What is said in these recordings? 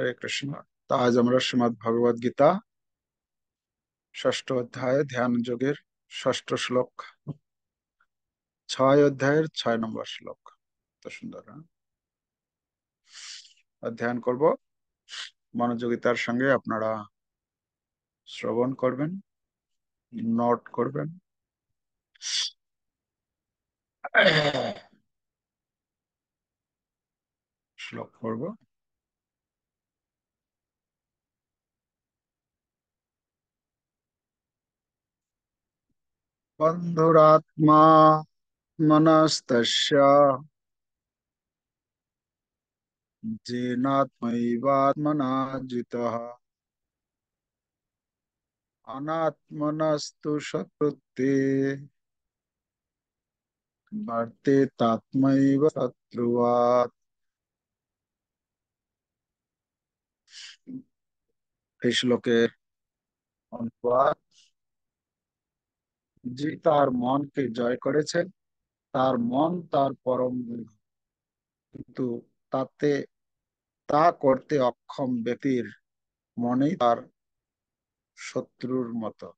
হরে কৃষ্ণ। তা আজ আমরা শ্রীমদ্ ভগবদ গীতা ষষ্ঠ অধ্যায়ে ধ্যান যোগের ষষ্ঠ শ্লোক, 6 অধ্যায়ের 6 নম্বর শ্লোক। তো সুন্দর, হ্যাঁ? অধ্যয়ন করব, মনোযোগিতার সঙ্গে আপনারা শ্রবণ করবেন, নোট করবেন। শ্লোক করব। বন্ধুরাত্মা মনস্তস্য যেনাত্মৈবাত্মনা জিতঃ অনাত্মনস্তু শত্রুতে বার্তে তাত্মৈব শত্রুয়াৎ। এই শ্লোকের অনুবাদ: যে তার মনকে জয় করেছে, তার মন তার পরম বন্ধু, কিন্তু তাতে তা করতে অক্ষম ব্যক্তির মনেই তার শত্রুর মতো।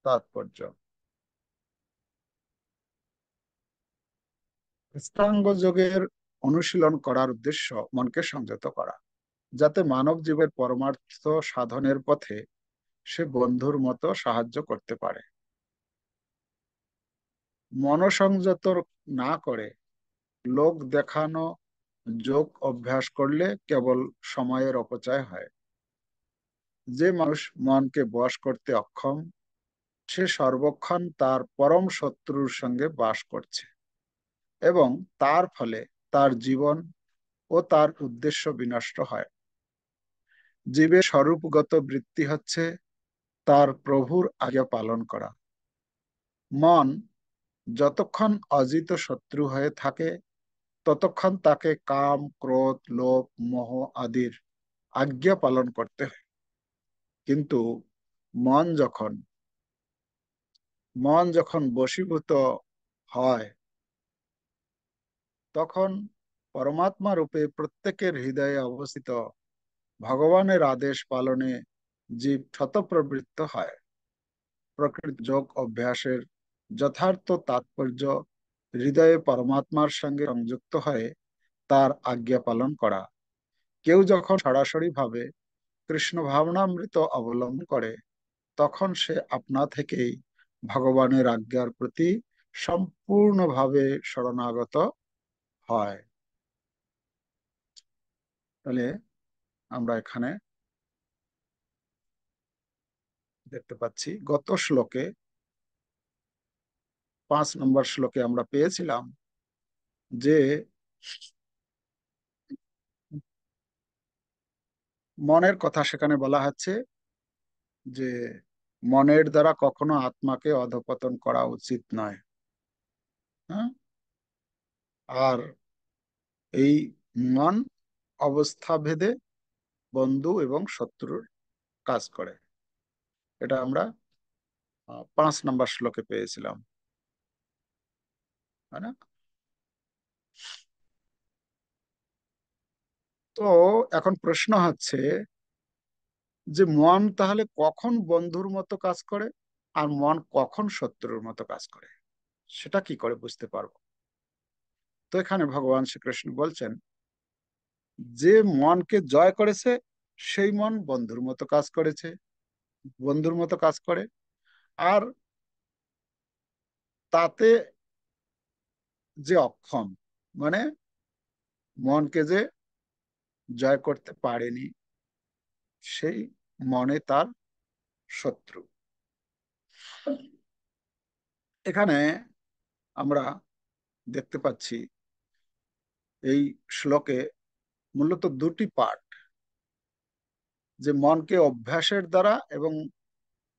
তাৎপর্য: অষ্টাঙ্গ যোগের অনুশীলন করার উদ্দেশ্য মনকে সংযত করা, যাতে মানব জীবের পরমার্থ সাধনের পথে সে বন্ধুর মতো সাহায্য করতে পারে। মনসংযত না করে লোক দেখানো যোগ অভ্যাস করলে কেবল সময়ের অপচয় হয়। যে মানুষ মনকে বশ করতে অক্ষম, সে সর্বক্ষণ তার পরম শত্রুর সঙ্গে বাস করছে এবং তার ফলে তার জীবন ও তার উদ্দেশ্য বিনষ্ট হয়। জীবের স্বরূপগত বৃত্তি হচ্ছে তার প্রভুর আজ্ঞা পালন করা। মন যতক্ষণ অজিত শত্রু হয়ে থাকে, ততক্ষণ তাকে কাম, ক্রোধ, লোভ, মোহ আদির আজ্ঞা পালন করতে হয়। কিন্তু মন যখন মন যখন বশীভূত হয়, তখন পরমাত্মা রূপে প্রত্যেকের হৃদয়ে অবস্থিত ভগবানের আদেশ পালনে জীব স্বতঃপ্রবৃত্ত হয়। প্রকৃত যোগ অভ্যাসের যথার্থ তাৎপর্য হৃদয়ে পরমাত্মার সঙ্গে সংযুক্ত হয়ে তার আজ্ঞা পালন করা। কেউ যখন সরাসরি ভাবে কৃষ্ণ ভাবনামৃত অবলম্বন করে, তখন সে আপনা থেকেই ভগবানের আজ্ঞার প্রতি সম্পূর্ণভাবে শরণাগত হয়। তাহলে আমরা এখানে দেখতে পাচ্ছি, গত শ্লোকে 5 নম্বর শ্লোকে আমরা পেয়েছিলাম যে মনের কথা সেখানে বলা হচ্ছে যে মনের দ্বারা কখনো আত্মাকে অধঃপতন করা উচিত নয়। হ্যাঁ? আর এই মন অবস্থা ভেদে বন্ধু এবং শত্রুর কাজ করে, এটা আমরা 5 নম্বর শ্লোকে পেয়েছিলাম, তাই না? তো এখন প্রশ্ন হচ্ছে যে মন তাহলে কখন বন্ধুর মতো কাজ করে আর মন কখন শত্রুর মতো কাজ করে, সেটা কি করে বুঝতে পারবো? তো এখানে ভগবান শ্রীকৃষ্ণ বলছেন, যে মনকে জয় করেছে সেই মন বন্ধুর মতো কাজ করেছে, বন্ধুর মতো কাজ করে। আর তাতে যে অক্ষম, মানে মনকে যে জয় করতে পারেনি, সেই মনে তার শত্রু। এখানে আমরা দেখতে পাচ্ছি এই শ্লোকে মূলত দুটি পার্ট, যে মনকে অভ্যাসের দ্বারা এবং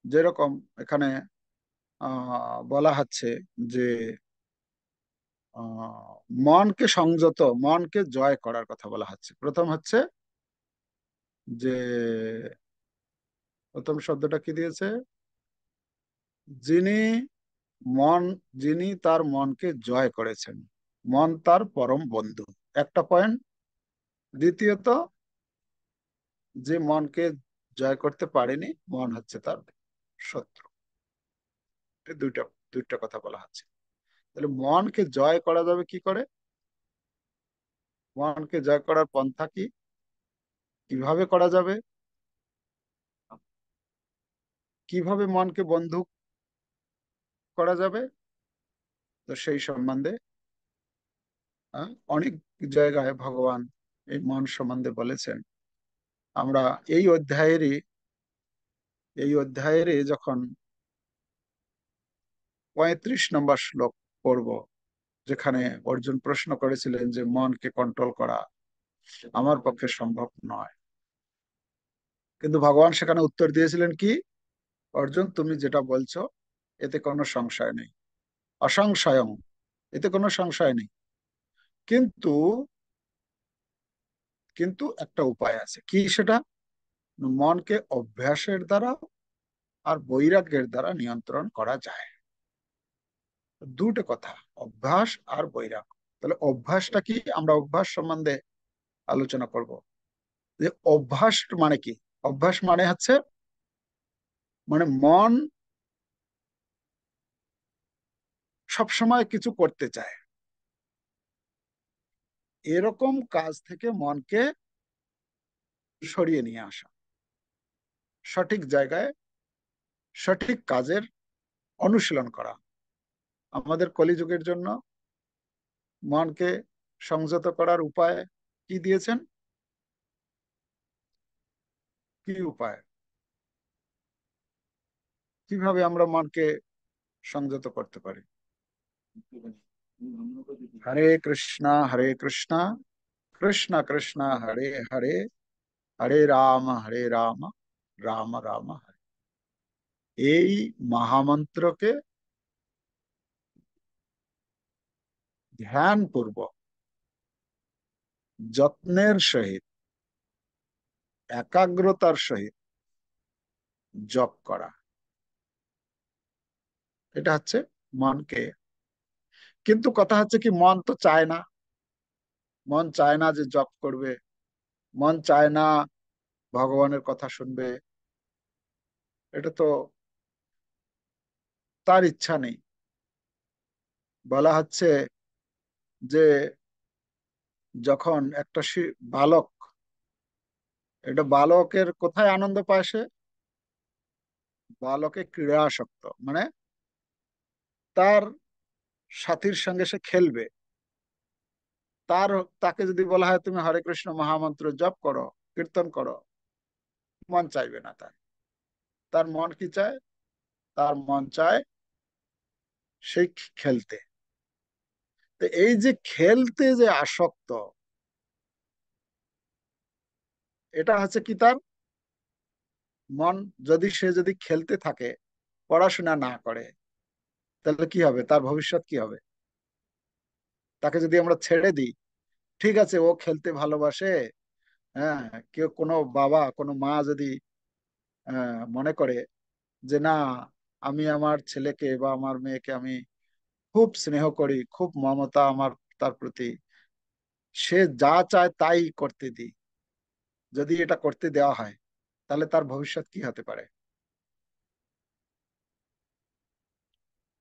যেরকম এখানে বলা হচ্ছে যে মনকে সংযত, মনকে জয় করার কথা বলা হচ্ছে। যে প্রথম শব্দটা কি দিয়েছে? যিনি মন যিনি তার মনকে জয় করেছেন, মন তার পরম বন্ধু, একটা পয়েন্ট। দ্বিতীয়ত, যে মনকে জয় করতে পারেনি, মন হচ্ছে তার শত্রু। এই দুইটা দুইটা কথা বলা হচ্ছে। তাহলে মনকে জয় করা যাবে কি করে? মনকে জয় করার পন্থা কি, কিভাবে করা যাবে, কিভাবে মনকে বন্ধু করা যাবে? তো সেই সম্বন্ধে অনেক জায়গায় ভগবান এই মন সম্বন্ধে বলেছেন। আমরা এই অধ্যায়েরই যখন 35 নম্বর শ্লোক পড়ব, যেখানে অর্জুন প্রশ্ন করেছিলেন যে মনকে কন্ট্রোল করা আমার পক্ষে সম্ভব নয়, কিন্তু ভগবান সেখানে উত্তর দিয়েছিলেন কি, অর্জুন তুমি যেটা বলছো এতে কোনো সংশয় নেই, অসংশয়ং, এতে কোনো সংশয় নেই। কিন্তু কিন্তু একটা উপায় আছে, কি সেটা? মনকে অভ্যাসের দ্বারা আর বৈরাগ্যের দ্বারা নিয়ন্ত্রণ করা যায়। দুটো কথা, অভ্যাস আর বৈরাগ্য। তাহলে অভ্যাসটা কি, আমরা অভ্যাস সম্বন্ধে আলোচনা করব। যে অভ্যাস মানে কি? অভ্যাস মানে হচ্ছে, মানে মন সবসময় কিছু করতে চায়, এরকম কাজ থেকে মনকে সরিয়ে নিয়ে আসা, সঠিক জায়গায় সঠিক কাজের অনুশীলন করা। আমাদের কলিযুগের জন্য মনকে সংযত করার উপায় কি দিয়েছেন? কি উপায়, কিভাবে আমরা মনকে সংযত করতে পারি? হরে কৃষ্ণ কৃষ্ণ কৃষ্ণ হরে হরে, হরে রাম রাম রাম হরে। এই মহামন্ত্রকে ধ্যান পূর্বক, যত্নের সহিত, একাগ্রতার সহিত জপ করা, এটা হচ্ছে মনকে। কিন্তু কথা হচ্ছে কি, মন তো চায় না, মন চায় না যে জপ করবে, মন চায় না ভগবানের কথা শুনবে, এটা তো তার ইচ্ছা নেই। বলা হচ্ছে যে যখন একটা বালক, এটা বালকের কোথায় আনন্দ পায় সে? বালকে ক্রীড়াসক্ত, মানে তার সাথীর সঙ্গে সে খেলবে। তাকে যদি বলা হয় তুমি হরে কৃষ্ণ মহামন্ত্র জপ করো, কীর্তন করো, মন চাইবে না। তার তার মন কি চায়? তার মন চায় সেই খেলতে। তো এই যে খেলতে যে আসক্ত, এটা হচ্ছে কি, তার মন, যদি খেলতে থাকে, পড়াশোনা না করে, তাহলে কি হবে? তার ভবিষ্যৎ কি হবে? তাকে যদি আমরা ছেড়ে দিই, ঠিক আছে ও খেলতে ভালোবাসে, হ্যাঁ, কেউ কোনো বাবা কোনো মা যদি মনে করে যে না, আমি আমার ছেলেকে বা আমার মেয়েকে আমি খুব স্নেহ করি, খুব মমতা আমার তার প্রতি, সে যা চায় তাই করতে দিই, যদি এটা করতে দেওয়া হয়, তাহলে তার ভবিষ্যৎ কি হতে পারে?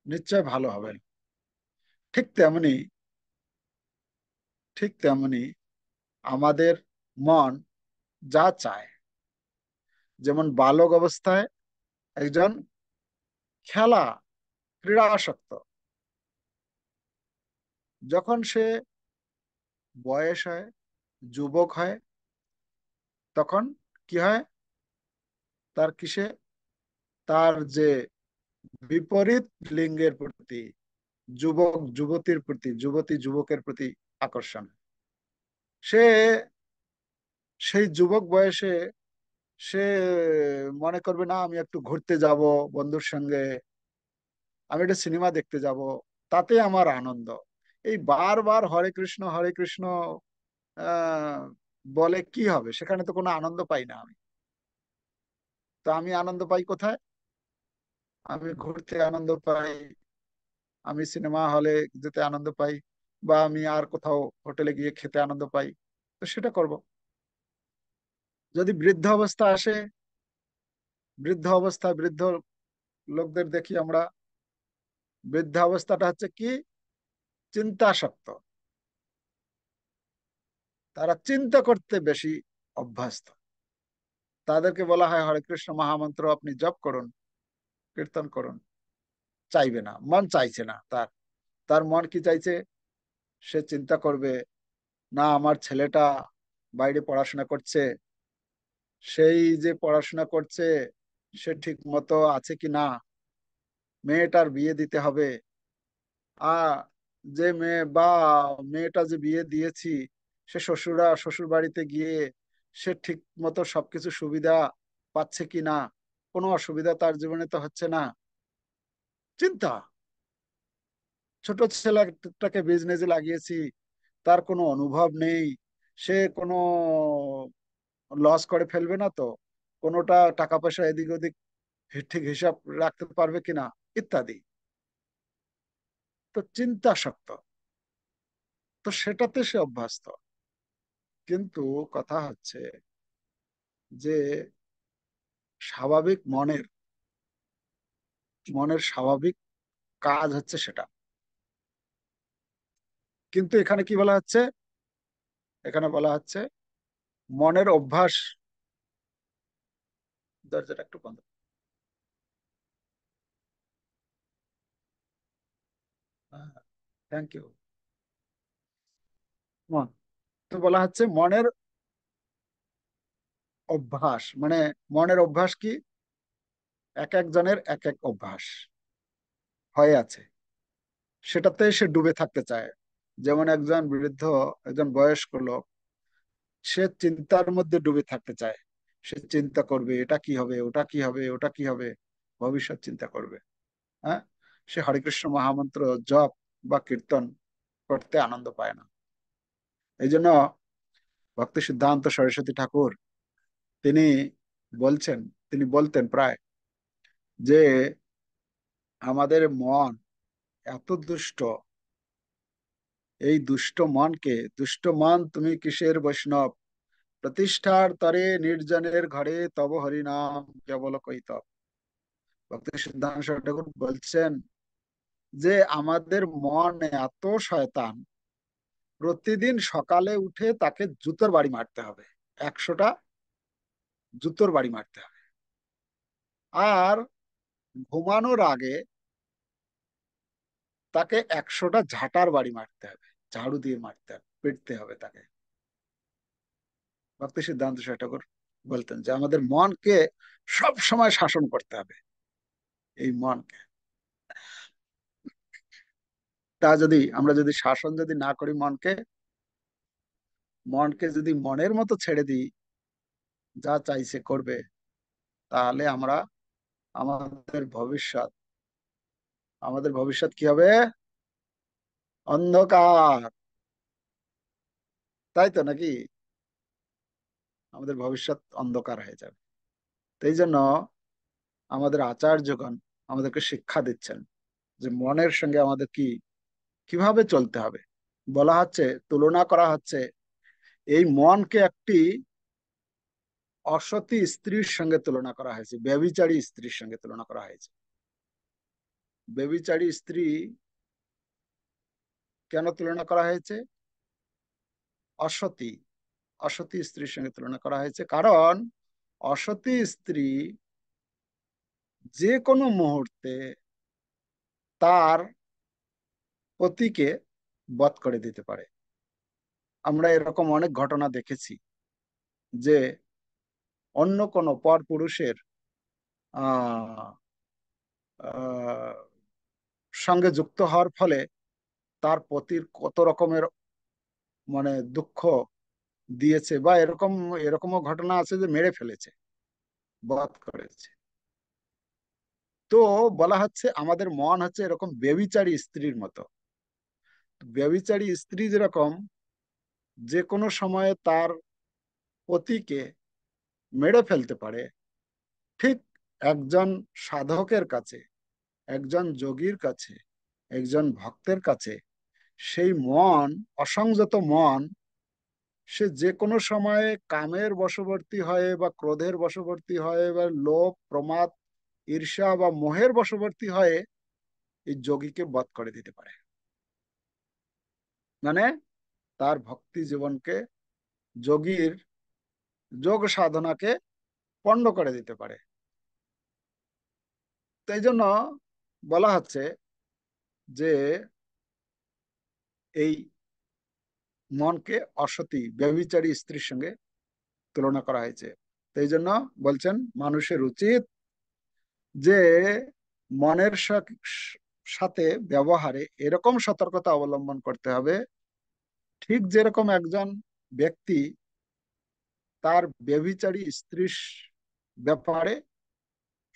নিশ্চয় ভালো হবে না। ঠিক তেমনি, ঠিক তেমনি আমাদের মন যা চায়, যেমন বালক অবস্থায় একজন খেলা ক্রীড়া আসক্ত, যখন সে বয়স হয়, যুবক হয়, তখন কি হয়? তার কিসে, তার যে বিপরীত লিঙ্গের প্রতি, যুবক যুবতীর প্রতি, যুবতী যুবকের প্রতি আকর্ষণ। সে সেই যুবক বয়সে সে মনে করবে না আমি একটু ঘুরতে যাব বন্ধুর সঙ্গে, আমি একটা সিনেমা দেখতে যাব, তাতে আমার আনন্দ। এই বারবার হরে কৃষ্ণ আহ বলে কি হবে? সেখানে তো কোনো আনন্দ পাই না আমি। তো আমি আনন্দ পাই কোথায়? আমি ঘুরতে আনন্দ পাই, আমি সিনেমা হলে যেতে আনন্দ পাই, বা আমি আর কোথাও হোটেলে গিয়ে খেতে আনন্দ পাই, তো সেটা করব। যদি বৃদ্ধ অবস্থা আসে, বৃদ্ধ অবস্থায় বৃদ্ধ লোকদের দেখি আমরা, বৃদ্ধাবস্থাটা হচ্ছে কি, চিন্তাসক্ত। তারা চিন্তা করতে বেশি অভ্যস্ত। তাদেরকে বলা হয় হরে কৃষ্ণ মহামন্ত্র আপনি জপ করুন, কীর্তন করুন, চাইবে না, মন চাইছে না তার। তার মন কি চাইছে? সে চিন্তা করবে, না আমার ছেলেটা বাইরে পড়াশোনা করছে, সেই যে পড়াশোনা করছে সে ঠিক মতো আছে কি না, মেয়েটার বিয়ে দিতে হবে। আ যে মেয়ে বা মেয়েটা যে বিয়ে দিয়েছি, সে শ্বশুর বাড়িতে গিয়ে সে ঠিক মতো সবকিছু সুবিধা পাচ্ছে কি না, কোনো অসুবিধা তার জীবনে তো হচ্ছে না। চিন্তা। ছোট ছেলেটাকে বিজনেসে লাগিয়েছি, তার কোনো অনুভব নেই, সে কোনো লস করে ফেলবে না তো, কোনোটা টাকা পয়সা এদিক ওদিক ঠিক হিসাব রাখতে পারবে কিনা, ইত্যাদি। তো চিন্তা শক্ত, তো সেটাতে সে অভ্যস্ত। কিন্তু কথা হচ্ছে যে স্বাভাবিক মনের মনের স্বাভাবিক কাজ হচ্ছে সেটা। কিন্তু এখানে কি বলা হচ্ছে? এখানে বলা হচ্ছে মনের অভ্যাস। দরজাটা একটু বন্ধ। Thank you. মন, তো বলা হচ্ছে মনের অভ্যাস, মানে মনের অভ্যাস কি, এক একজনের এক এক অভ্যাস হয়ে আছে, সেটাতে সে ডুবে থাকতে চায়। যেমন একজন বৃদ্ধ, একজন বয়স্ক লোক, সে চিন্তার মধ্যে ডুবে থাকতে চায়। সে চিন্তা করবে এটা কি হবে, ওটা কি হবে, ওটা কি হবে, ভবিষ্যৎ চিন্তা করবে। হ্যাঁ, সে হরে কৃষ্ণ মহামন্ত্র জপ বা কীর্তন করতে আনন্দ পায় না। এই জন্য ভক্তি সিদ্ধান্ত সরস্বতী ঠাকুর তিনি বলছেন, তিনি বলতেন প্রায় যে আমাদের মন এত দুষ্ট, এই দুষ্ট মনকে, দুষ্ট মন তুমি কিসের বৈষ্ণব, প্রতিষ্ঠার তরে নির্জনের ঘরে তব হরিনাম কেবল কৈতব। ভক্তি সিদ্ধান্ত সরস্বতী ঠাকুর বলছেন যে আমাদের মন এত শয়তান, প্রতিদিন সকালে উঠে তাকে জুতোর বাড়ি মারতে হবে, 100টা জুতোর বাড়ি মারতে হবে। আর ঘুমানোর আগে তাকে 100টা ঝাঁটার বাড়ি মারতে হবে, ঝাড়ু দিয়ে মারতে হবে, পিটতে হবে তাকে। ভক্তি সিদ্ধান্ত সরস্বতী ঠাকুর বলতেন যে আমাদের মনকে সব সময় শাসন করতে হবে, এই মনকে। তা যদি আমরা যদি শাসন যদি না করি মনকে, মনকে যদি মনের মতো ছেড়ে দিই, যা চাইছে করবে, তাহলে আমরা আমাদের ভবিষ্যৎ, আমাদের ভবিষ্যৎ কি হবে? অন্ধকার। তাই তো নাকি? আমাদের ভবিষ্যৎ অন্ধকার হয়ে যাবে। তো এই জন্য আমাদের আচার্যগণ আমাদেরকে শিক্ষা দিচ্ছেন যে মনের সঙ্গে আমাদের কিভাবে চলতে হবে। বলা হচ্ছে, তুলনা করা হচ্ছে, এই মনকে একটি অসতী স্ত্রীর সঙ্গে তুলনা করা হয়েছে, ব্যভিচারী স্ত্রীর সঙ্গে তুলনা করা হয়েছে। ব্যভিচারী স্ত্রী কেন তুলনা করা হয়েছে? অসতী, অসতী স্ত্রীর সঙ্গে তুলনা করা হয়েছে কারণ অসতী স্ত্রী যে কোনো মুহূর্তে তার পতিকে বধ করে দিতে পারে। আমরা এরকম অনেক ঘটনা দেখেছি যে অন্য কোনো পর পুরুষের আহ আহ, সঙ্গে যুক্ত হওয়ার ফলে তার পতির কত রকমের মানে দুঃখ দিয়েছে, বা এরকমও ঘটনা আছে যে মেরে ফেলেছে, বধ করেছে। তো বলা হচ্ছে আমাদের মন হচ্ছে এরকম ব্যভিচারী স্ত্রীর মতো। ব্যভিচারী স্ত্রী যেরকম যে কোনো সময়ে তার পতিকে মেরে ফেলতে পারে, ঠিক একজন সাধকের কাছে, একজন যোগীর কাছে, একজন ভক্তের কাছে সেই মন, অসংযত মন, সে যে কোনো সময়ে কামের বশবর্তী হয় বা ক্রোধের বশবর্তী হয় বা লোভ, প্রমাদ, ঈর্ষা বা মোহের বশবর্তী হয়ে এই যোগীকে বধ করে দিতে পারে। মানে তার ভক্তি জীবনকে, যোগীর যোগ সাধনাকে পণ্ড করে দিতে পারে। তাই জন্য বলা হচ্ছে যে এই মনকে অসতী, ব্যভিচারী স্ত্রীর সঙ্গে তুলনা করা হয়েছে। তাই জন্য বলছেন মানুষের উচিত যে মনের সাথে ব্যবহারে এরকম সতর্কতা অবলম্বন করতে হবে, ঠিক যেরকম একজন ব্যক্তি তার ব্যভিচারী স্ত্রীর ব্যাপারে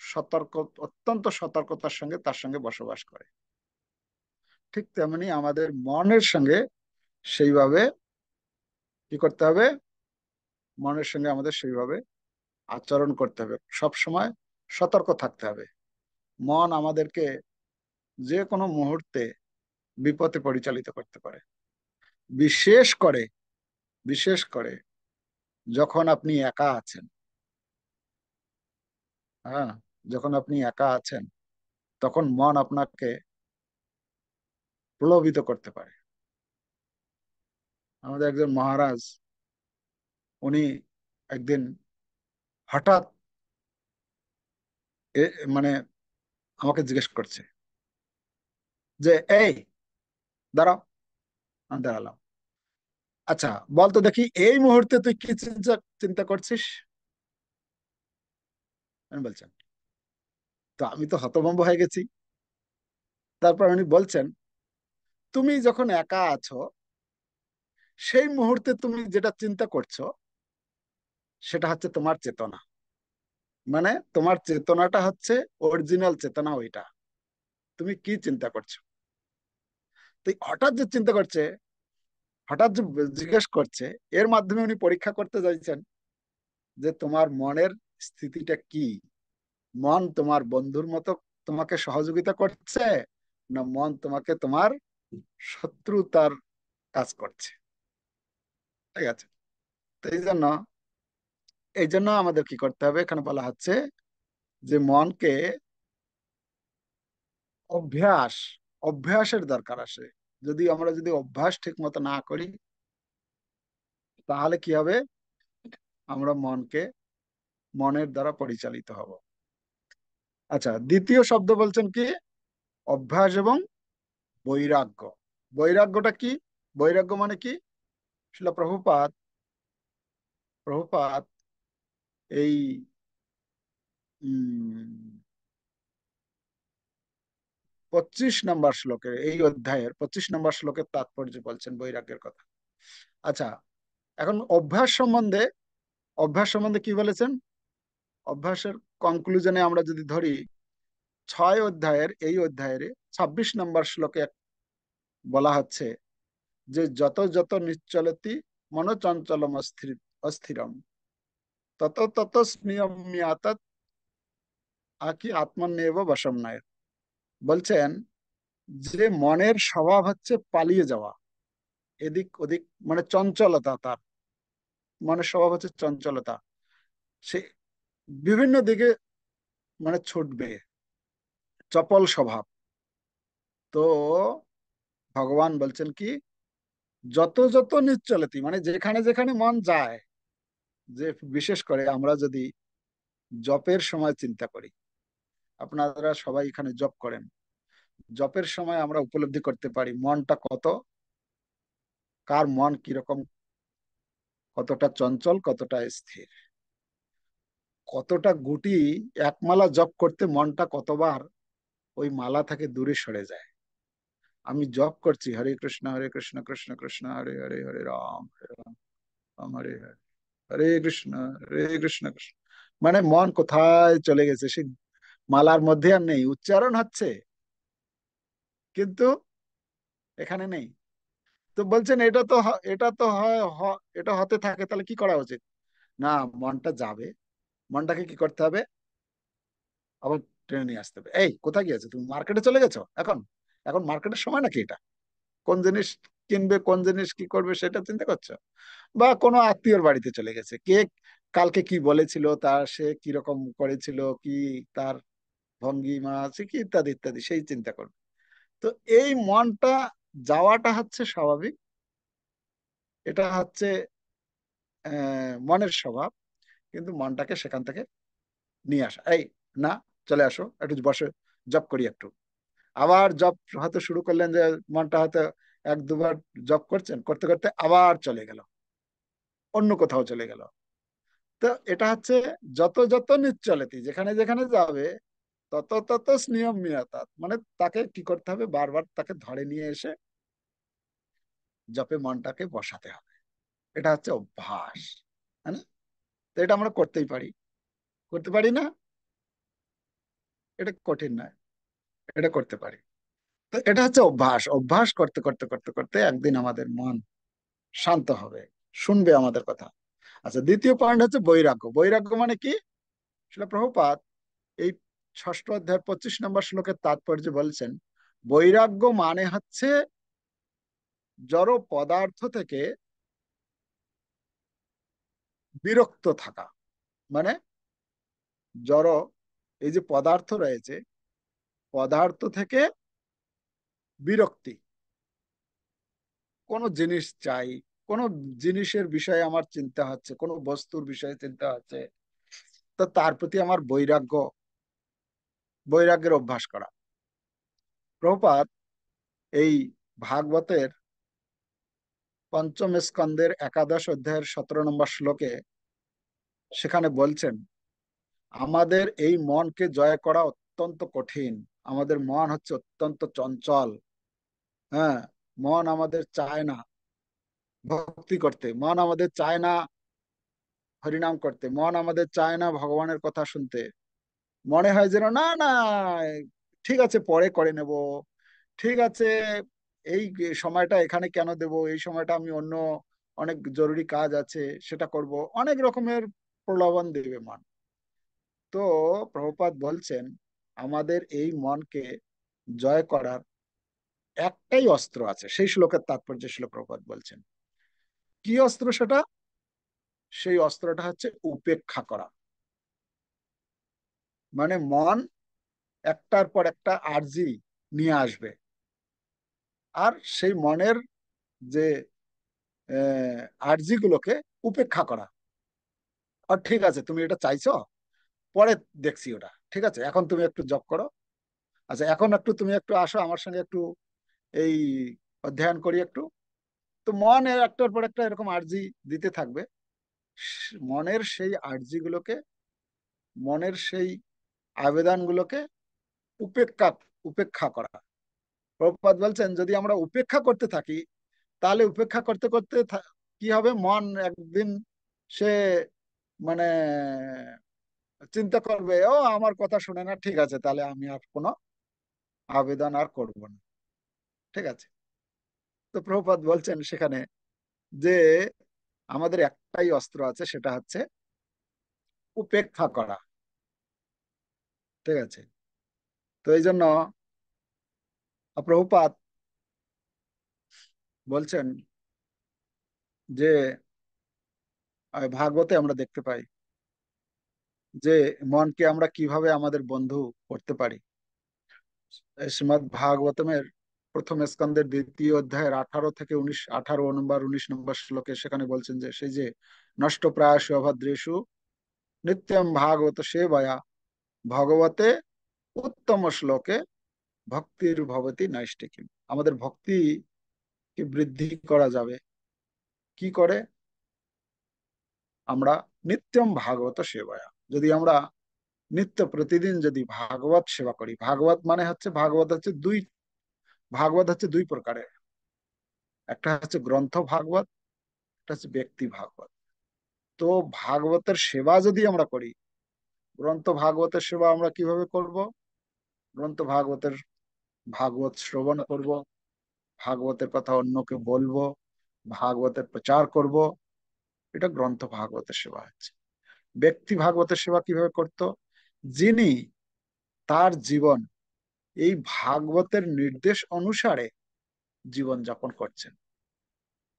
সতর্ক, অত্যন্ত সতর্কতার সঙ্গে তার সঙ্গে বসবাস করে, ঠিক তেমনি আমাদের মনের সঙ্গে সেইভাবে কি করতে হবে, মনের সঙ্গে আমাদের সেইভাবে আচরণ করতে হবে, সব সময় সতর্ক থাকতে হবে। মন আমাদেরকে যে কোনো মুহূর্তে বিপথে পরিচালিত করতে পারে। বিশেষ করে, বিশেষ করে যখন আপনি একা আছেন। হ্যাঁ, যখন আপনি একা আছেন তখন মন আপনাকে প্রলোভিত করতে পারে। আমাদের একজন মহারাজ, উনি একদিন হঠাৎ মানে আমাকে জিজ্ঞেস করছে যে, এই দাঁড়াও। আমি দাঁড়ালাম। আচ্ছা, বলতো দেখি এই মুহূর্তে তুই কি চিন্তা চিন্তা করছিস। আমি বলছেন, তো আমি তো হতভম্ব হয়ে গেছি। তারপর উনি বলছেন, তুমি যখন একা আছো সেই মুহূর্তে তুমি যেটা চিন্তা করছো সেটা হচ্ছে তোমার চেতনা। মানে তোমার চেতনাটা হচ্ছে অরিজিনাল চেতনা, ওইটা। তুমি কি চিন্তা করছো? তো হঠাৎ যে চিন্তা করছে, হঠাৎ যে জিজ্ঞেস করছে, এর মাধ্যমে উনি পরীক্ষা করতে চাইছেন যে তোমার মনের স্থিতিটা কি। মন তোমার বন্ধুর মতো তোমাকে সহযোগিতা করছে, না মন তোমাকে তোমার শত্রুতার কাজ করছে। ঠিক আছে? তো এই জন্য আমাদের কি করতে হবে, এখানে বলা হচ্ছে যে মনকে অভ্যাস, অভ্যাসের দরকার আসে। যদি অভ্যাস ঠিক মতো না করি তাহলে কি হবে, আমরা মনের দ্বারা পরিচালিত হব। আচ্ছা, দ্বিতীয় শব্দ বলছেন কি, অভ্যাস এবং বৈরাগ্য। বৈরাগ্যটা কি? বৈরাগ্য মানে কি? শিলা প্রভুপাদ, প্রভুপাদ এই 25 নম্বর শ্লোকে, এই অধ্যায়ের 25 নম্বর শ্লোকের তাৎপর্য বলছেন বৈরাগ্যের কথা। আচ্ছা, এখন অভ্যাস সম্বন্ধে কি বলেছেন? অভ্যাসের কনক্লুশনে আমরা যদি ধরি, 6 অধ্যায়ের এই অধ্যায়ের 26 নম্বর শ্লোকে বলা হচ্ছে যে যত যত নিশ্চলতি মনোচঞ্চলম অস্থিরম তত তত স্নিয়ম্যাত আকি আত্মন্যেব বশম নয়। বলছেন যে মনের স্বভাব হচ্ছে পালিয়ে যাওয়া, এদিক ওদিক, মানে চঞ্চলতা। তার মনের স্বভাব হচ্ছে চঞ্চলতা, সে বিভিন্ন দিকে মানে ছুটবে, চপল স্বভাব। তো ভগবান বলছেন কি, যত যত নিশ্চলতি, মানে যেখানে যেখানে মন যায়, যে বিশেষ করে আমরা যদি জপের সময় চিন্তা করি, আপনারা সবাই এখানে জপ করেন, জপের সময় আমরা উপলব্ধি করতে পারি মনটা কত, কার মন কিরকম, কতটা চঞ্চল, কতটা স্থির, কতটা গুটি এক মালা জপ করতে মনটা কতবার ওই মালা থেকে দূরে সরে যায়। আমি জপ করছি হরে কৃষ্ণ কৃষ্ণ কৃষ্ণ হরে হরে, হরে রাম হরে রাম, রাম হরে হরে, হরে কৃষ্ণ কৃষ্ণ কৃষ্ণ, মানে মন কোথায় চলে গেছে, সে মালার মধ্যে আর নেই, উচ্চারণ হচ্ছে কিন্তু এখানে নেই। তো বলছেন এটা হতে থাকে, তাহলে কি করা উচিত? না, মনটা যাবে, মনটাকে কি করতে হবে, আবার টেনে নিয়ে আসতে হবে। এই কোথায় গিয়েছো তুমি, মার্কেটে চলে গেছো এখন? এখন মার্কেটের সময় নাকি এটা? কোন জিনিস কিনবে, কোন জিনিস কি করবে সেটা চিন্তা করছো? বা কোনো আত্মীয়র বাড়িতে চলে গেছে, কে কালকে কি বলেছিল, তার সে কিরকম করেছিল, কি তার ভঙ্গিমা আছে কি, ইত্যাদি ইত্যাদি, সেই চিন্তা করবে। তো এই মনটা যাওয়াটা হচ্ছে স্বাভাবিক, এটা হচ্ছে মনের স্বভাব। কিন্তু মনটাকে সেখান থেকে নিয়ে আসা, এই না, চলে আসো একটু বসে জব করি একটু। আবার জব হয়তো শুরু করলেন, যে মনটা হয়তো এক দুবার জব করছেন, করতে করতে আবার চলে গেল, অন্য কোথাও চলে গেল। তো এটা হচ্ছে যত যত নিশ্চলতি, যেখানে যেখানে যাবে তত তত স্নিয়ম মিয়াতাত, মানে তাকে কি করতে হবে, বারবার তাকে ধরে নিয়ে এসে জপে মনটাকে বসাতে হবে। এটা হচ্ছে অভ্যাস, হ্যাঁ না? তো এটা আমরা করতেই পারি, করতে পারি না, এটা কঠিন নয়, এটা করতে পারি। তো এটা হচ্ছে অভ্যাস, অভ্যাস করতে করতে করতে করতে একদিন আমাদের মন শান্ত হবে, শুনবে আমাদের কথা। আচ্ছা, দ্বিতীয় পয়েন্ট হচ্ছে বৈরাগ্য। বৈরাগ্য মানে কি? সেটা প্রভুপাদ এই ষষ্ঠ অধ্যায়ের 25 নম্বর শ্লোকের তাৎপর্য বলছেন, বৈরাগ্য মানে হচ্ছে জড় পদার্থ থেকে বিরক্ত থাকা। মানে জড়, এই যে পদার্থ রয়েছে, পদার্থ থেকে বিরক্তি। কোনো জিনিস চাই, কোনো জিনিসের বিষয়ে আমার চিন্তা হচ্ছে, কোনো বস্তুর বিষয়ে চিন্তা হচ্ছে, তো তার প্রতি আমার বৈরাগ্য, বৈরাগ্যের অভ্যাস করা। প্রভুপাদ এই ভাগবতের পঞ্চম স্কন্ধের একাদশ অধ্যায়ের 17 নম্বর শ্লোকে সেখানে বলছেন, আমাদের এই মনকে জয় করা অত্যন্ত কঠিন। আমাদের মন হচ্ছে অত্যন্ত চঞ্চল। হ্যাঁ, মন আমাদের চায় না ভক্তি করতে, মন আমাদের চায় না হরিনাম করতে, মন আমাদের চায় না ভগবানের কথা শুনতে। মনে হয় যেন না না, ঠিক আছে পরে করে নেব, ঠিক আছে এই সময়টা এখানে কেন দেব, এই সময়টা আমি অন্য অনেক জরুরি কাজ আছে সেটা করব, অনেক রকমের প্রলোভন দেবে মন। তো প্রভুপাদ বলছেন, আমাদের এই মনকে জয় করার একটাই অস্ত্র আছে। সেই শ্লোকের তাৎপর্য ছিল, প্রভুপাদ বলছেন কি অস্ত্র সেটা? সেই অস্ত্রটা হচ্ছে উপেক্ষা করা। মানে মন একটার পর একটা আর্জি নিয়ে আসবে, আর সেই মনের যে আর্জি গুলোকে উপেক্ষা করা। আর ঠিক আছে, তুমি এটা চাইছো, পরে দেখছি ওটা, ঠিক আছে এখন তুমি একটু জব করো। আচ্ছা, এখন একটু তুমি একটু আসো আমার সঙ্গে, একটু এই অধ্যয়ন করি একটু। তো মন একটার পর একটা এরকম আর্জি দিতে থাকবে। মনের সেই আর্জি গুলোকে, মনের সেই আবেদনগুলোকে উপেক্ষা, উপেক্ষা করা। প্রভুপাদ বলছেন, যদি আমরা উপেক্ষা করতে থাকি, তাহলে উপেক্ষা করতে করতে কি হবে, মন একদিন সে মানে চিন্তা করবে, ও আমার কথা শুনে না, ঠিক আছে তাহলে আমি আর কোনো আবেদন আর করব না, ঠিক আছে। তো প্রভুপাদ বলছেন সেখানে যে আমাদের একটাই অস্ত্র আছে, সেটা হচ্ছে উপেক্ষা করা, ঠিক আছে। তো এই জন্য প্রভুপাদ বলছেন যে ভাগবতে আমরা দেখতে পাই যে মনকে আমরা কিভাবে আমাদের বন্ধু করতে পারি। শ্রীমদ ভাগবতমের প্রথম স্কন্ধের দ্বিতীয় অধ্যায়ের 18 থেকে 19, 18 নম্বর 19 নম্বর শ্লোকে সেখানে বলছেন যে, সেই যে নষ্ট প্রায়শ অভদ্রেষু নিত্যম ভাগবত সেবয়া ভগবতে উত্তম শ্লোকে ভক্তির ভবতি নৈষ্টিকীম। আমাদের ভক্তিকে বৃদ্ধি করা যাবে কি করে? আমরা নিত্যম ভাগবত সেবয়া, যদি আমরা নিত্য প্রতিদিন যদি ভাগবত সেবা করি। ভাগবত মানে হচ্ছে, ভাগবত হচ্ছে দুই, ভাগবত হচ্ছে দুই প্রকারের। একটা হচ্ছে গ্রন্থ ভাগবত, একটা হচ্ছে ব্যক্তি ভাগবত। তো ভাগবতের সেবা যদি আমরা করি, গ্রন্থ ভাগবতের সেবা আমরা কিভাবে করব? গ্রন্থ ভাগবতের, ভাগবত শ্রবণ করব, ভাগবতের কথা অন্যকে বলবো, ভাগবতের প্রচার করব, এটা গ্রন্থ ভাগবতের সেবা হচ্ছে। ব্যক্তি ভাগবতের সেবা কিভাবে করত? যিনি তার জীবন এই ভাগবতের নির্দেশ অনুসারে জীবন যাপন করছেন,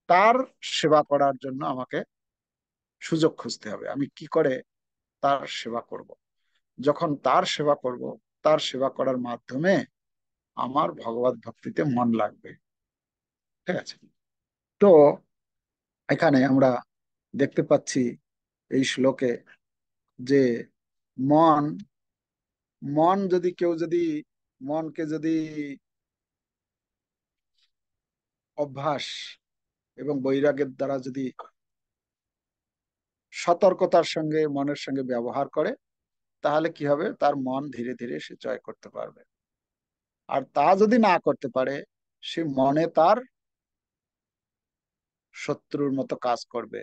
তার সেবা করার জন্য আমাকে সুযোগ খুঁজতে হবে। আমি কি করে তার সেবা করব? যখন তার সেবা করব, তার সেবা করার মাধ্যমে আমার ভগবত ভক্তিতে মন লাগবে। ঠিক আছে? তো এখানে আমরা দেখতে পাচ্ছি এই শ্লোকে যে মন মন যদি কেউ যদি মনকে যদি অভ্যাস এবং বৈরাগ্যের দ্বারা যদি সতর্কতার সঙ্গে মনের সঙ্গে ব্যবহার করে, তাহলে কি হবে? তার মন ধীরে ধীরে সে জয় করতে পারবে। আর তা যদি না করতে পারে, সে মনে তার শত্রুর মতো কাজ করবে।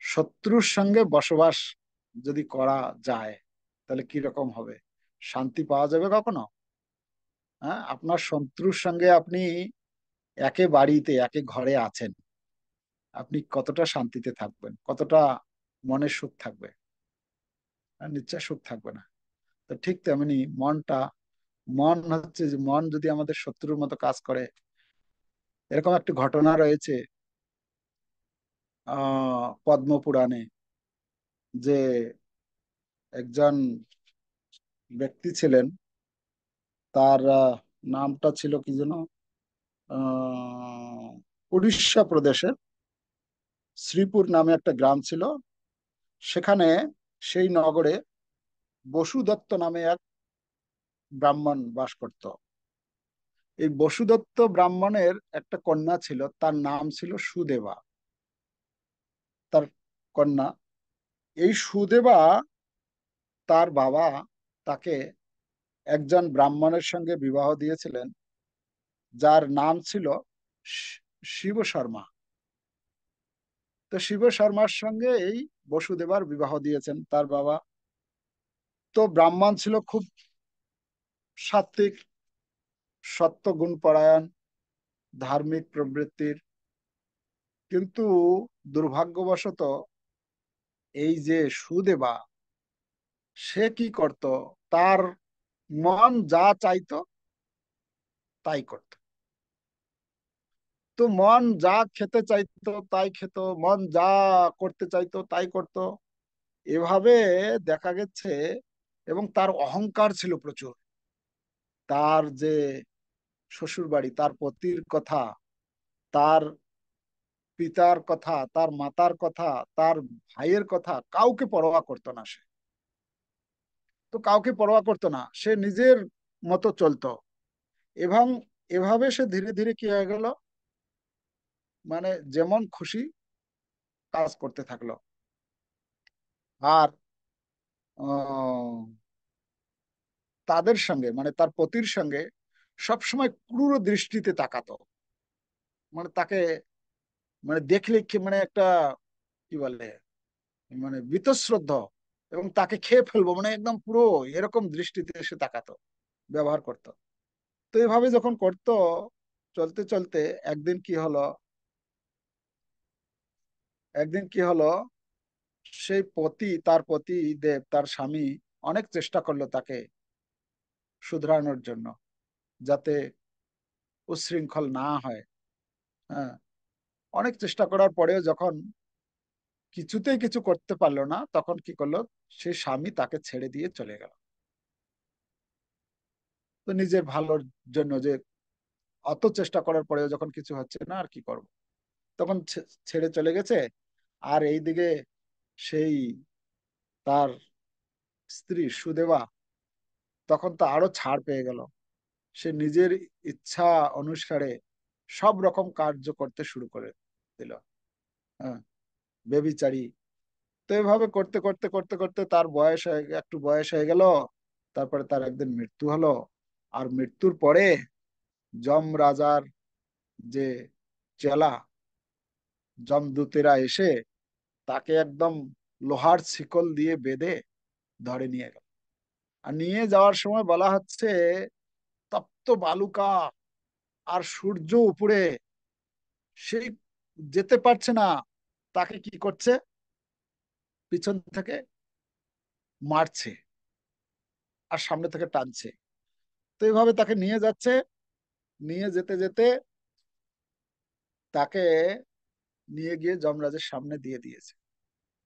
শত্রুর সঙ্গে বসবাস যদি করা যায়, তাহলে কি রকম হবে? শান্তি পাওয়া যাবে কখনো? হ্যাঁ, আপনার শত্রুর সঙ্গে আপনি একে বাড়িতে একে ঘরে আছেন, আপনি কতটা শান্তিতে থাকবেন? কতটা মনে সুখ থাকবে? নিশ্চয় সুখ থাকবে না। তো ঠিক তেমনি মন হচ্ছে যে, মন যদি আমাদের শত্রুর মতো কাজ করে, এরকম একটি ঘটনা রয়েছে পদ্ম পুরাণে, যে একজন ব্যক্তি ছিলেন, তার নামটা ছিল কি যেন, আহ উড়িষ্যা প্রদেশের শ্রীপুর নামে একটা গ্রাম ছিল। সেখানে, সেই নগরে বসুদত্ত নামে এক ব্রাহ্মণ বাস করত। এই বসুদত্ত ব্রাহ্মণের একটা কন্যা ছিল, তার নাম ছিল সুদেবা, তার কন্যা। এই সুদেবা, তার বাবা তাকে একজন ব্রাহ্মণের সঙ্গে বিবাহ দিয়েছিলেন, যার নাম ছিল শিব শর্মা। তো শিব শর্মার সঙ্গে এই বসুদেবার বিবাহ দিয়েছেন তার বাবা। তো ব্রাহ্মণ ছিল খুব সাত্ত্বিক, সত্য গুণ পরায়ণ, ধার্মিক প্রবৃত্তির। কিন্তু দুর্ভাগ্যবশত এই যে সুদেবা, সে কি করত? তার মন যা চাইতো তাই করত। তো মন যা খেতে চাইতো তাই খেত, মন যা করতে চাইতো তাই করত। এভাবে দেখা গেছে। এবং তার অহংকার ছিল প্রচুর। তার যে শ্বশুর বাড়ি, তার পতির কথা, তার পিতার কথা, তার মাতার কথা, তার ভাইয়ের কথা, কাউকে পরোয়া করতো না সে। তো কাউকে পরোয়া করতো না, সে নিজের মতো চলতো। এবং এভাবে সে ধীরে ধীরে কি হয়ে গেল, মানে যেমন খুশি কাজ করতে থাকলো। আর আহ, তাদের সঙ্গে, মানে তার পতির সঙ্গে সবসময় ক্রূর দৃষ্টিতে তাকাতো। মানে তাকে, মানে দেখলে মানে একটা, কি বলে, মানে বীতশ্রদ্ধ, এবং তাকে খেয়ে ফেলবো, মানে একদম পুরো এরকম দৃষ্টিতে এসে তাকাতো, ব্যবহার করতো। তো এভাবে যখন করতো, চলতে চলতে একদিন কি হলো, একদিন কি হলো, সেই পতি, তার পতি দেব, তার স্বামী অনেক চেষ্টা করলো তাকে শুধরানোর জন্য, যাতে উচ্ছৃঙ্খল না হয়। হ্যাঁ, অনেক চেষ্টা করার পরেও যখন কিছুতেই কিছু করতে পারলো না, তখন কি করলো, সেই স্বামী তাকে ছেড়ে দিয়ে চলে গেল। তো নিজের ভালোর জন্য, যে অত চেষ্টা করার পরেও যখন কিছু হচ্ছে না, আর কি করব, তখন ছেড়ে চলে গেছে। আর এইদিকে সেই তার স্ত্রী সুদেবা, তখন তো আরো ছাড় পেয়ে গেল। সে নিজের ইচ্ছা অনুসারে সব রকম কার্য করতে শুরু করে দিল। হ্যাঁ, বেবিচারী। তো এভাবে করতে করতে করতে করতে তার একটু বয়স হয়ে গেল। তারপরে তার একদিন মৃত্যু হলো। আর মৃত্যুর পরে যম রাজার যে চেলা, যমদূতেরা এসে তাকে একদম লোহার শিকল দিয়ে বেঁধে ধরে নিয়ে গেল। আর নিয়ে যাওয়ার সময় বলা হচ্ছে, তপ্ত বালুকা আর সূর্য উপরে, সেই যেতে পারছে না। তাকে কি করছে, পিছন থেকে মারছে আর সামনে থেকে টানছে। তো এইভাবে তাকে নিয়ে যাচ্ছে। নিয়ে যেতে যেতে তাকে নিয়ে গিয়ে যমরাজের সামনে দিয়ে দিয়েছে।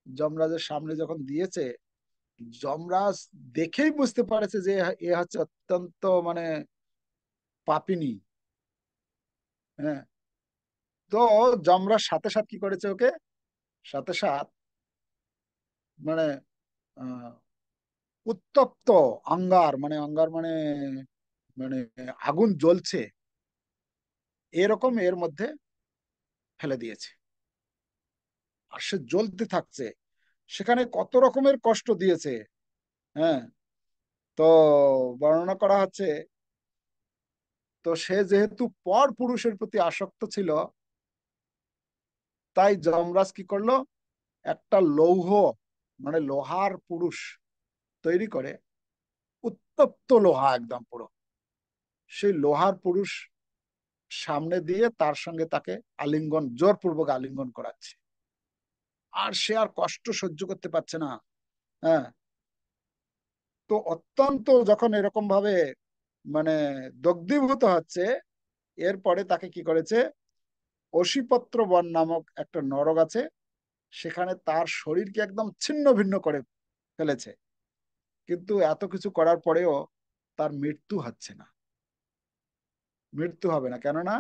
যমরাজের সামনে যখন দিয়েছে, যমরাজ দেখেই বুঝতে পারেছে যে এ হচ্ছে অত্যন্ত মানে পাপিনী। হ্যাঁ। তো যমরাজ সাথে সাথে কি করেছে ওকে, সাথে সাথে মানে আহ, উত্তপ্ত অঙ্গার, মানে অঙ্গার মানে মানে আগুন জ্বলছে এরকম এর মধ্যে ফেলে দিয়েছে। আর সে জ্বলতে থাকছে, সেখানে কত রকমের কষ্ট দিয়েছে। হ্যাঁ। তো বর্ণনা করা হচ্ছে, তো সে যেহেতু পর পুরুষের প্রতি আসক্ত ছিল, তাই যমরাজ কি করলো, একটা লৌহ মানে লোহার পুরুষ তৈরি করে, উত্তপ্ত লোহা একদম পুরো, সেই লোহার পুরুষ সামনে দিয়ে তার সঙ্গে তাকে আলিঙ্গন, জোরপূর্বক আলিঙ্গন করাচ্ছে। আর সে আর কষ্ট সহ্য করতে পারছে না। হ্যাঁ। তো অত্যন্ত যখন এরকম ভাবে মানে দগ্ধীভূত হচ্ছে, এরপরে তাকে কি করেছে, অশিপত্র বন নামক একটা নরক আছে, সেখানে তার শরীরকে একদম ছিন্ন ভিন্ন করে ফেলেছে। কিন্তু এত কিছু করার পরেও তার মৃত্যু হচ্ছে না, মৃত্যু হবে না, কেননা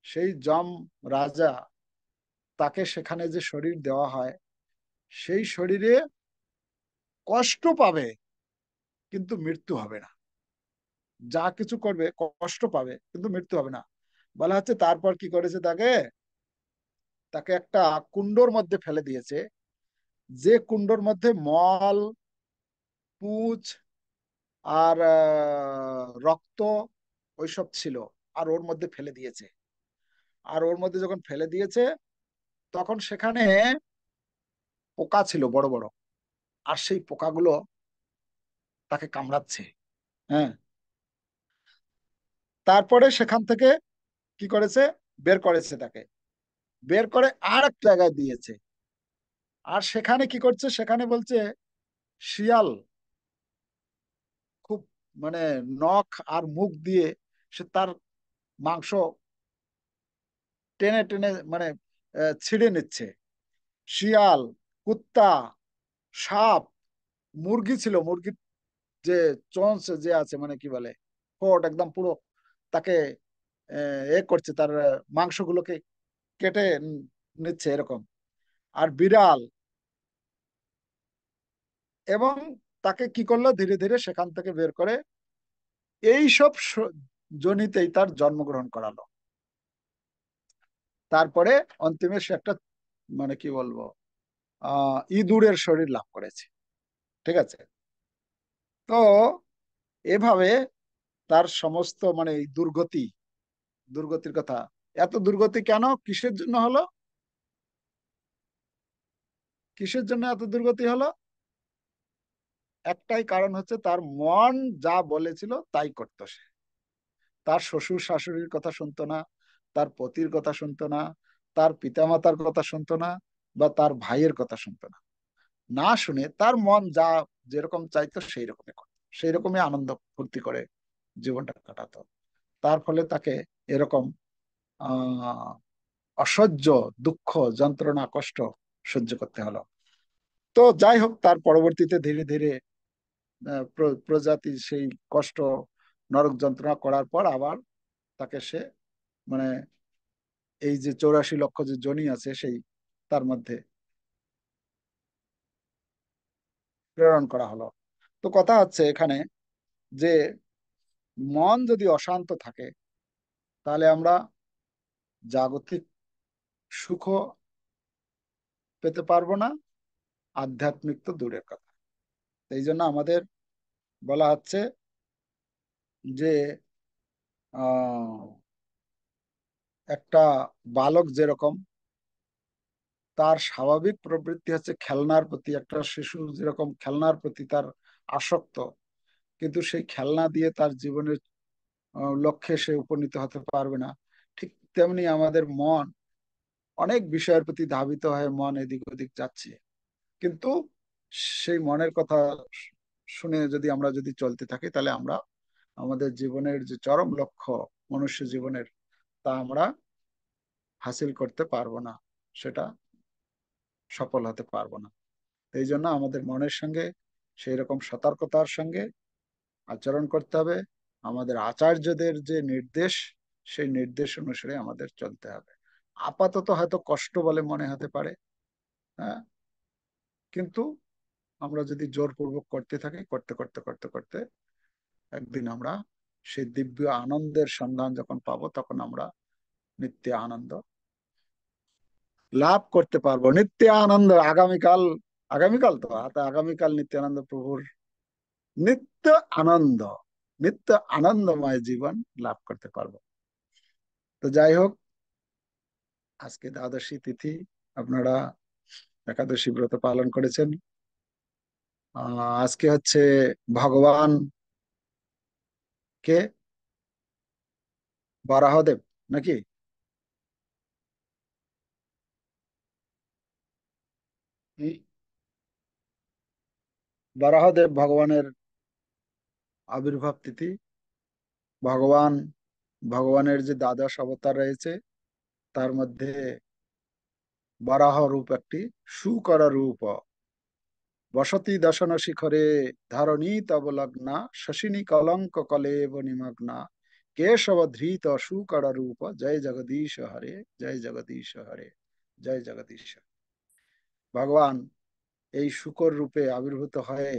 সেই যম রাজা তাকে সেখানে যে শরীর দেওয়া হয়, সেই শরীরে কষ্ট পাবে কিন্তু মৃত্যু হবে না। যা কিছু করবে কষ্ট পাবে কিন্তু মৃত্যু হবে না। বলা হচ্ছে তারপর কি করেছে, তাকে তাকে একটা কুণ্ডর মধ্যে ফেলে দিয়েছে, যে কুণ্ডর মধ্যে মল, পুঁজ আর রক্ত ওইসব ছিল, আর ওর মধ্যে ফেলে দিয়েছে। আর ওর মধ্যে যখন ফেলে দিয়েছে, তখন সেখানে পোকা ছিল বড় বড়, আর সেই পোকাগুলো তাকে কামড়াচ্ছে। হ্যাঁ। তারপরে সেখান থেকে কি করেছে, বের করেছে তাকে, বের করে আর এক জায়গায় দিয়েছে। আর সেখানে কি করছে, সেখানে বলছে শিয়াল খুব মানে নখ আর মুখ দিয়ে সে তার মাংস টেনে টেনে মানে ছিঁড়ে নিচ্ছে। শিয়াল, কুত্তা, সাপ, মুরগি ছিল, মুরগির যে চঞ্চ যে আছে মানে কি বলে, ঠোঁট একদম পুরো তাকে এ করছে, তার মাংসগুলোকে কেটে নিচ্ছে এরকম। আর বিড়াল, এবং তাকে কি করলো, ধীরে ধীরে সেখান থেকে বের করে এই সব জনিতেই তার জন্মগ্রহণ করালো। তারপরে অন্তিমে সে একটা মানে কি বলবো ইঁদুরের শরীর লাভ করেছে। ঠিক আছে। তো এভাবে তার সমস্ত মানে এই দুর্গতি, দুর্গতির কথা, এত দুর্গতি কেন, কিসের জন্য হলো, কিসের জন্য এত দুর্গতি হলো, একটাই কারণ হচ্ছে তার মন যা বলেছিল তাই করতো সে। তার শ্বশুর শাশুড়ির কথা শুনতো না, তার পতির কথা শুনতো না, তার পিতামাতার কথা শুনতো না, বা তার ভাইয়ের কথা শুনতো না। না শুনে তার মন যা যেরকম চাইতো সেই রকমই করতো, সেই রকমই আনন্দ ফুর্তি করে জীবনটা কাটাতো। তার ফলে তাকে এরকম আহ অসহ্য দুঃখ, যন্ত্রণা, কষ্ট সহ্য করতে হলো। তো যাই হোক, তার পরবর্তীতে ধীরে ধীরে প্রজাতি সেই কষ্ট, নরক যন্ত্রণা করার পর আবার তাকে সে মানে এই যে 84 লক্ষ যে জনি আছে সেই তার মধ্যে প্রেরণ করা হলো। তো কথা হচ্ছে এখানে যে মন যদি অশান্ত থাকে, তাহলে আমরা জাগতিক সুখ পেতে পারবো না, আধ্যাত্মিক তো দূরের কথা। এই জন্য আমাদের বলা হচ্ছে যে আহ একটা বালক যেরকম তার স্বাভাবিক প্রবৃত্তি হচ্ছে খেলনার প্রতি, একটা শিশু যেরকম খেলনার প্রতি তার আসক্ত, কিন্তু সেই খেলনা দিয়ে তার জীবনের লক্ষ্যে সে উপনীত হতে পারবে না। ঠিক তেমনি আমাদের মন অনেক বিষয়ের প্রতি ধাবিত হয়ে মন এদিক ওদিক যাচ্ছে, কিন্তু সেই মনের কথা শুনে যদি আমরা যদি চলতে থাকি, তাহলে আমরা আমাদের জীবনের যে চরম লক্ষ্য মনুষ্য জীবনের, তা আমরা হাসিল করতে পারবো না, সেটা সফল হতে পারবো না। এই জন্য আমাদের মনের সঙ্গে সেই রকম সতর্কতার সঙ্গে আচরণ করতে হবে। আমাদের আচার্যদের যে নির্দেশ, সেই নির্দেশ অনুসারে আমাদের চলতে হবে। আপাতত হয়তো কষ্ট বলে মনে হতে পারে, হ্যাঁ, কিন্তু আমরা যদি জোরপূর্বক করতে থাকি, করতে করতে করতে করতে একদিন আমরা সেই দিব্য আনন্দের সন্ধান যখন পাবো, তখন আমরা নিত্য আনন্দ লাভ করতে পারবো। নিত্য আনন্দ আগামীকাল, আগামীকাল তো আগামীকাল নিত্যানন্দ প্রভুর নিত্য আনন্দ, নিত্য আনন্দময় জীবন লাভ করতে পারবো। তো যাই হোক, আজকে দ্বাদশী তিথি, আপনারা একাদশী ব্রত পালন করেছেন। আজকে হচ্ছে ভগবান কে, বরাহদেব নাকি? এই বরাহদেব ভগবানের আবির্ভাব তিথি। ভগবান, ভগবানের যে দ্বাদশ অবতার রয়েছে, তার মধ্যে বরাহ রূপ একটি, শুকর রূপ। বসতি দশন শিখরে ধরণী তব লগ্না, শশিনী কলঙ্ক কলেব নিমগ্না, কেশব ধৃত শুকর রূপ, জয় জগদীশ হরে, জয় জগদীশ হরে, জয় জগদীশ। ভগবান এই শুকর রূপে আবির্ভূত হয়ে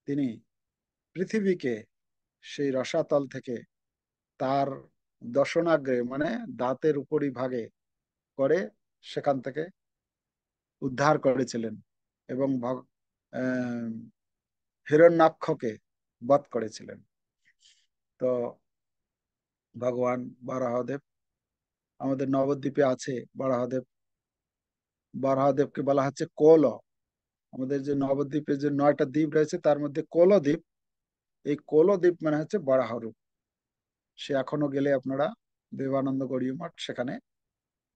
তিনি পৃথিবীকে সেই রসাতল থেকে তার দশনাগ্রে মানে দাঁতের উপরিভাগে করে সেখান থেকে উদ্ধার করেছিলেন, এবং হিরণ্যাক্ষকে বধ করেছিলেন। তো ভগবান বরাহদেব আমাদের নবদ্বীপে আছে। বরাহদেব, বরাহদেবকে বলা হচ্ছে কোল। আমাদের যে নবদ্বীপে যে 9টা দ্বীপ রয়েছে, তার মধ্যে কোল দ্বীপ, এই কোল দ্বীপ মানে হচ্ছে বরাহ রূপ। সে এখনো গেলে আপনারা দেবানন্দ গড়িয়া মঠ, সেখানে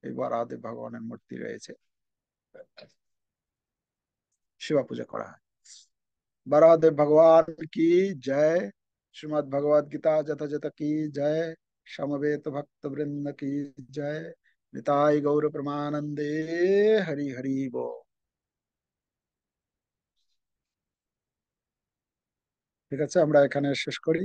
এই বরাহদেব ভগবানের মূর্তি রয়েছে, সেবা পূজা করা হয়। बरादेव भगवान की जय। श्रीमद् भगवद गीता जत जत की जय। समवेत भक्त वृंद की जय। निताई गौर प्रमानंदे। हरि हरि बो। ঠিক আছে, আমরা এখানে শেষ করি।